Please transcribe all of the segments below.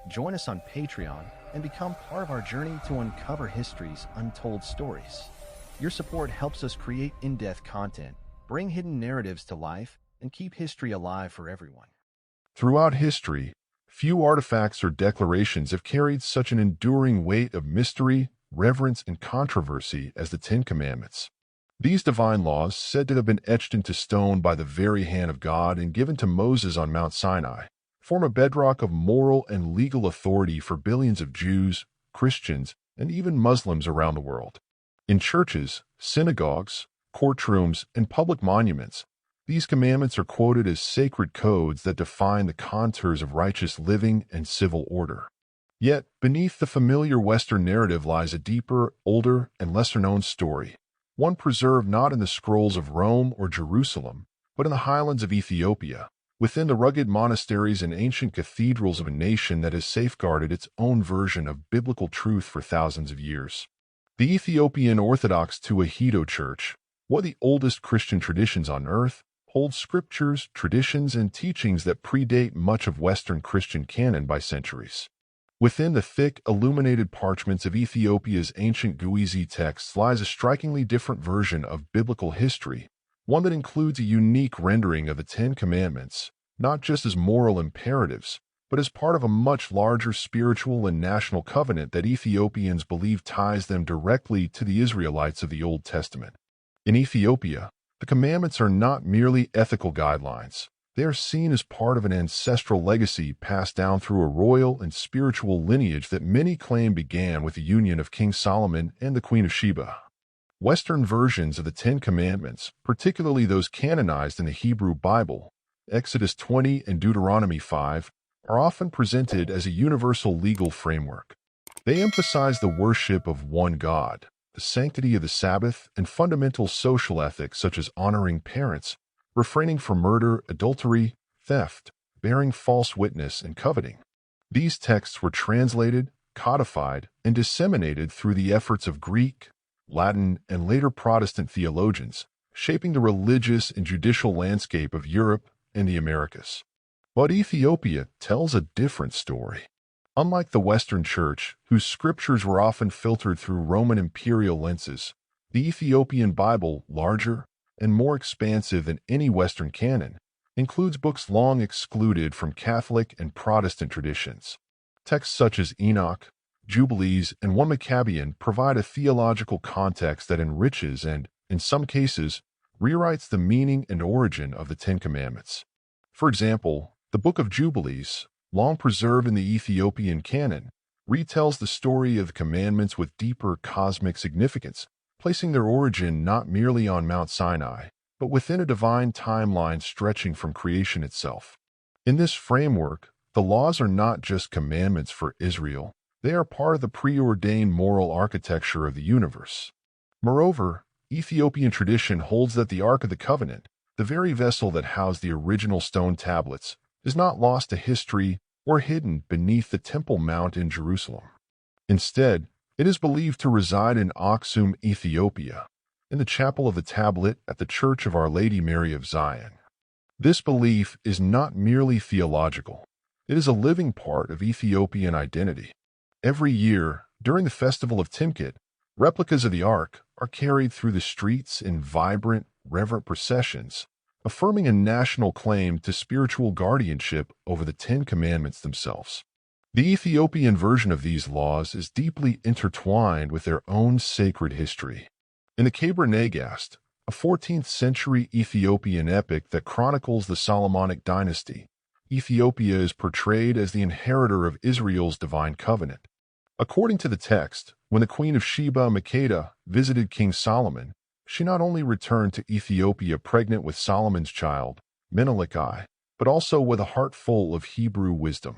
Join us on Patreon and become part of our journey to uncover history's untold stories. Your support helps us create in-depth content, bring hidden narratives to life, and keep history alive for everyone. Throughout history, few artifacts or declarations have carried such an enduring weight of mystery, reverence, and controversy as the Ten Commandments. These divine laws, said to have been etched into stone by the very hand of God and given to Moses on Mount Sinai, form a bedrock of moral and legal authority for billions of Jews, Christians, and even Muslims around the world. In churches, synagogues, courtrooms, and public monuments, these commandments are quoted as sacred codes that define the contours of righteous living and civil order. Yet, beneath the familiar Western narrative lies a deeper, older, and lesser-known story, one preserved not in the scrolls of Rome or Jerusalem, but in the highlands of Ethiopia, within the rugged monasteries and ancient cathedrals of a nation that has safeguarded its own version of biblical truth for thousands of years. The Ethiopian Orthodox Church, one of the oldest Christian traditions on earth, holds scriptures, traditions, and teachings that predate much of Western Christian canon by centuries. Within the thick, illuminated parchments of Ethiopia's ancient Guizi texts lies a strikingly different version of biblical history, one that includes a unique rendering of the Ten Commandments, not just as moral imperatives, but as part of a much larger spiritual and national covenant that Ethiopians believe ties them directly to the Israelites of the Old Testament. In Ethiopia, the commandments are not merely ethical guidelines. They are seen as part of an ancestral legacy passed down through a royal and spiritual lineage that many claim began with the union of King Solomon and the Queen of Sheba. Western versions of the Ten Commandments, particularly those canonized in the Hebrew Bible, Exodus 20 and Deuteronomy 5, are often presented as a universal legal framework. They emphasize the worship of one God, the sanctity of the Sabbath, and fundamental social ethics such as honoring parents, refraining from murder, adultery, theft, bearing false witness, and coveting. These texts were translated, codified, and disseminated through the efforts of Greek, Latin, and later Protestant theologians, shaping the religious and judicial landscape of Europe and the Americas. But Ethiopia tells a different story. Unlike the Western Church, whose scriptures were often filtered through Roman imperial lenses, the Ethiopian Bible, larger and more expansive than any Western canon, includes books long excluded from Catholic and Protestant traditions. Texts such as Enoch, Jubilees, and 1 Maccabean provide a theological context that enriches and, in some cases, rewrites the meaning and origin of the Ten Commandments. For example, the Book of Jubilees, long preserved in the Ethiopian canon, retells the story of the commandments with deeper cosmic significance, placing their origin not merely on Mount Sinai, but within a divine timeline stretching from creation itself. In this framework, the laws are not just commandments for Israel, they are part of the preordained moral architecture of the universe. Moreover, Ethiopian tradition holds that the Ark of the Covenant, the very vessel that housed the original stone tablets, is not lost to history or hidden beneath the Temple Mount in Jerusalem. Instead, it is believed to reside in Axum, Ethiopia, in the chapel of the tablet at the Church of Our Lady Mary of Zion. This belief is not merely theological. It is a living part of Ethiopian identity. Every year, during the festival of Timkit, replicas of the Ark are carried through the streets in vibrant, reverent processions, affirming a national claim to spiritual guardianship over the Ten Commandments themselves. The Ethiopian version of these laws is deeply intertwined with their own sacred history. In the Keber Nagast, a 14th-century Ethiopian epic that chronicles the Solomonic Dynasty, Ethiopia is portrayed as the inheritor of Israel's divine covenant. According to the text, when the Queen of Sheba, Makeda, visited King Solomon, she not only returned to Ethiopia pregnant with Solomon's child, Menelik, but also with a heart full of Hebrew wisdom.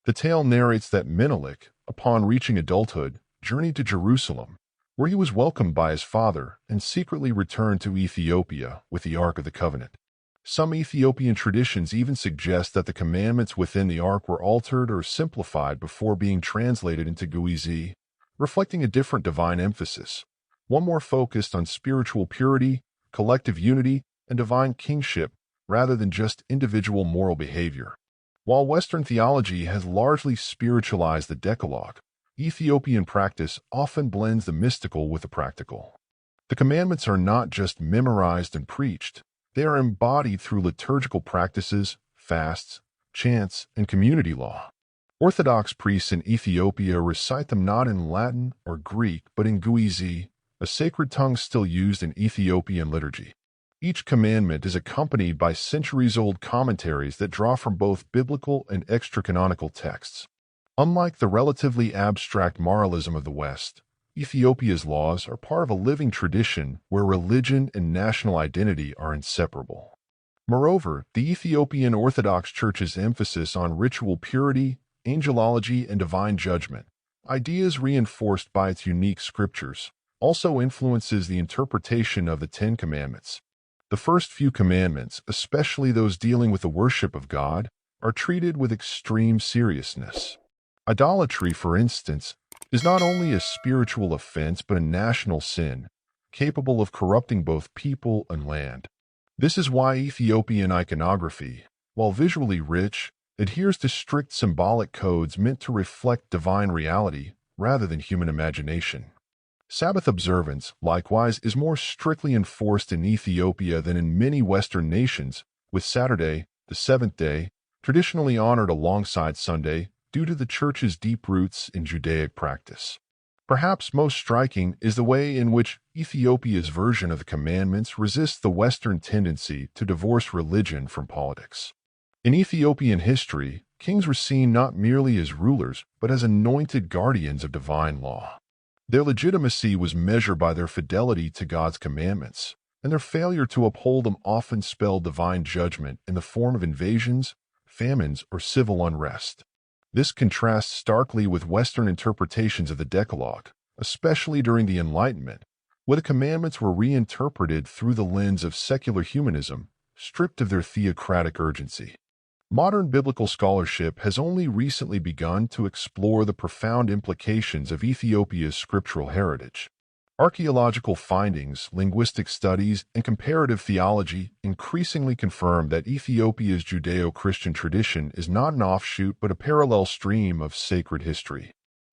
The tale narrates that Menelik, upon reaching adulthood, journeyed to Jerusalem, where he was welcomed by his father and secretly returned to Ethiopia with the Ark of the Covenant. Some Ethiopian traditions even suggest that the commandments within the Ark were altered or simplified before being translated into Guizi, reflecting a different divine emphasis, one more focused on spiritual purity, collective unity, and divine kingship rather than just individual moral behavior. While Western theology has largely spiritualized the Decalogue, Ethiopian practice often blends the mystical with the practical. The commandments are not just memorized and preached, they are embodied through liturgical practices, fasts, chants, and community law. Orthodox priests in Ethiopia recite them not in Latin or Greek, but in Guizi, a sacred tongue still used in Ethiopian liturgy. Each commandment is accompanied by centuries-old commentaries that draw from both biblical and extra-canonical texts. Unlike the relatively abstract moralism of the West, Ethiopia's laws are part of a living tradition where religion and national identity are inseparable. Moreover, the Ethiopian Orthodox Church's emphasis on ritual purity, angelology, and divine judgment, ideas reinforced by its unique scriptures, also influences the interpretation of the Ten Commandments. The first few commandments, especially those dealing with the worship of God, are treated with extreme seriousness. Idolatry, for instance, is not only a spiritual offense but a national sin, capable of corrupting both people and land. This is why Ethiopian iconography, while visually rich, adheres to strict symbolic codes meant to reflect divine reality rather than human imagination. Sabbath observance, likewise, is more strictly enforced in Ethiopia than in many Western nations, with Saturday, the seventh day, traditionally honored alongside Sunday due to the Church's deep roots in Judaic practice. Perhaps most striking is the way in which Ethiopia's version of the commandments resists the Western tendency to divorce religion from politics. In Ethiopian history, kings were seen not merely as rulers, but as anointed guardians of divine law. Their legitimacy was measured by their fidelity to God's commandments, and their failure to uphold them often spelled divine judgment in the form of invasions, famines, or civil unrest. This contrasts starkly with Western interpretations of the Decalogue, especially during the Enlightenment, where the commandments were reinterpreted through the lens of secular humanism, stripped of their theocratic urgency. Modern biblical scholarship has only recently begun to explore the profound implications of Ethiopia's scriptural heritage. Archaeological findings, linguistic studies, and comparative theology increasingly confirm that Ethiopia's Judeo-Christian tradition is not an offshoot but a parallel stream of sacred history.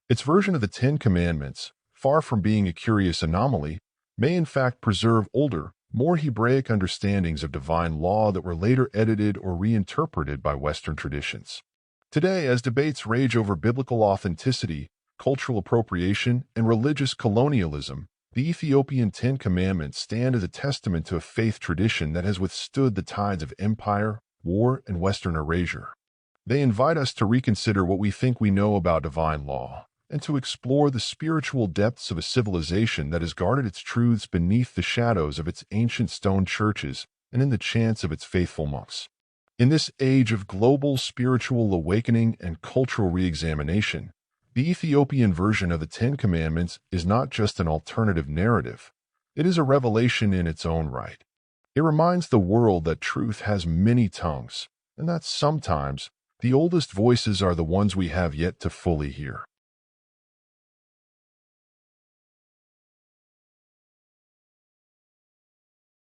Its version of the Ten Commandments, far from being a curious anomaly, may in fact preserve older, more Hebraic understandings of divine law that were later edited or reinterpreted by Western traditions. Today, as debates rage over biblical authenticity, cultural appropriation, and religious colonialism, the Ethiopian Ten Commandments stand as a testament to a faith tradition that has withstood the tides of empire, war, and Western erasure. They invite us to reconsider what we think we know about divine law, and to explore the spiritual depths of a civilization that has guarded its truths beneath the shadows of its ancient stone churches and in the chants of its faithful monks. In this age of global spiritual awakening and cultural re-examination, the Ethiopian version of the Ten Commandments is not just an alternative narrative, it is a revelation in its own right. It reminds the world that truth has many tongues, and that sometimes the oldest voices are the ones we have yet to fully hear.